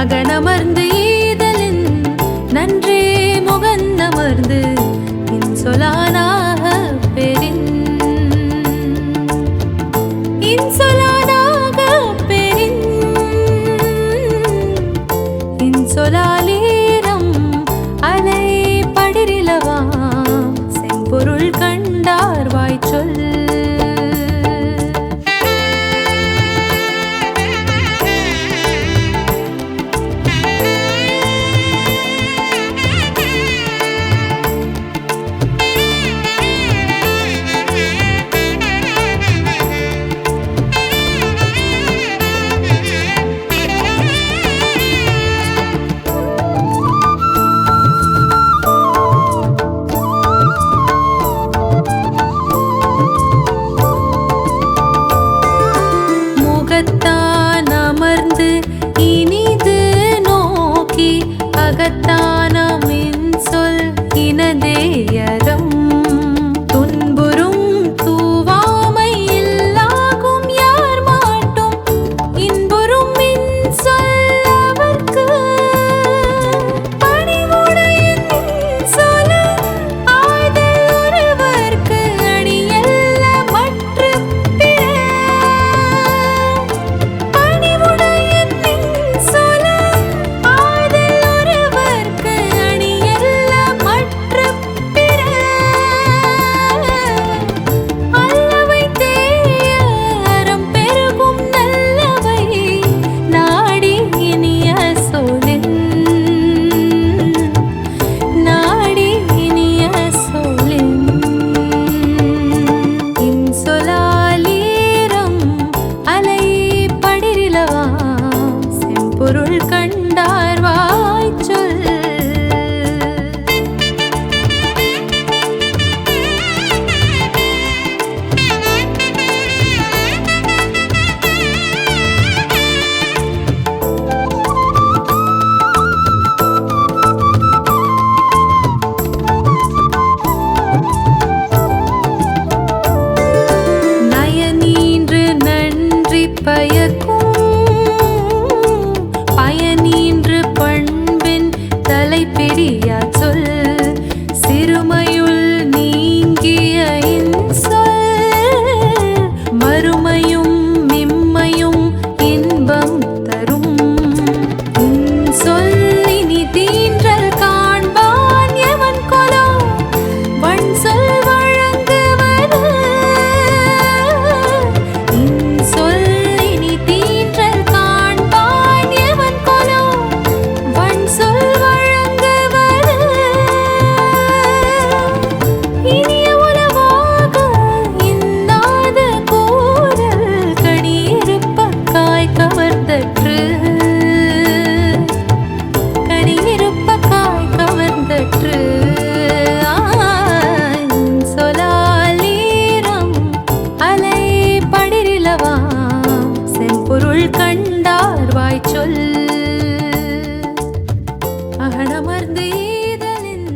அகனமர்ந்து ஈதலின் நன்றே முகந்தமர்ந்து இன்சொலானாக பெறின் இன்சொலானாக பெறின் இன்சொலாலீரம் அலை படிரிலவா செம்பொருள் கண்டார் வாய்ச்சொல் அமர்ந்து இனிது நோக்கி அகத்தானமின் சொல் இனதேயரம் துன்புறும் தூவாமை இல்லாகும் யார் மாட்டும் இன்புறும் மின் சொல் அவர்க்கு பணிவுடையின் சொல் ஆய்தல் ஒருவர்க்கு அணியல்ல மற்ற பொருள் கண்டார் வாய்ச்சொல் நயனீன்று நன்றி பயக்கும் பயனீன்று பண்பின் தலை பெரியா சொல் சிறுமையுள் நீங்கிய இன்சொல் மறுமையும் மிம்மையும் இன்பம் தரும் இன்சொல் இனி தீன்றல் காண்பான் எவன் கொலோ வன் சொல் வழங்குவது இன்சொல் இனி தீன்றல் பொருள் கண்டார் வாய்ச்சொல் அகனமர்ந்து ஈதலின்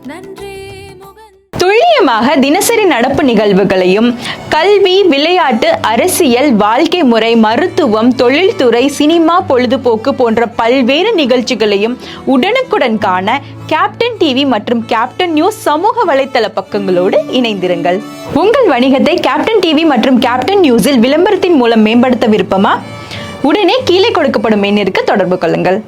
நன்றே முகன். துல்லியமாக தினசரி நடப்பு நிகழ்வுகளையும் கல்வி, விளையாட்டு, அரசியல், வாழ்க்கை முறை, மருத்துவம், தொழில்துறை, சினிமா, பொழுதுபோக்கு போன்ற பல்வேறு நிகழ்ச்சிகளையும் உடனுக்குடன் காண கேப்டன் டிவி மற்றும் கேப்டன் நியூஸ் சமூக வலைத்தள பக்கங்களோடு இணைந்திருங்கள். உங்கள் வணிகத்தை கேப்டன் டிவி மற்றும் கேப்டன் நியூஸில் விளம்பரத்தின் மூலம் மேம்படுத்த விருப்பமா? உடனே கீழே கொடுக்கப்படும் எண்ணிற்கு தொடர்பு கொள்ளுங்கள்.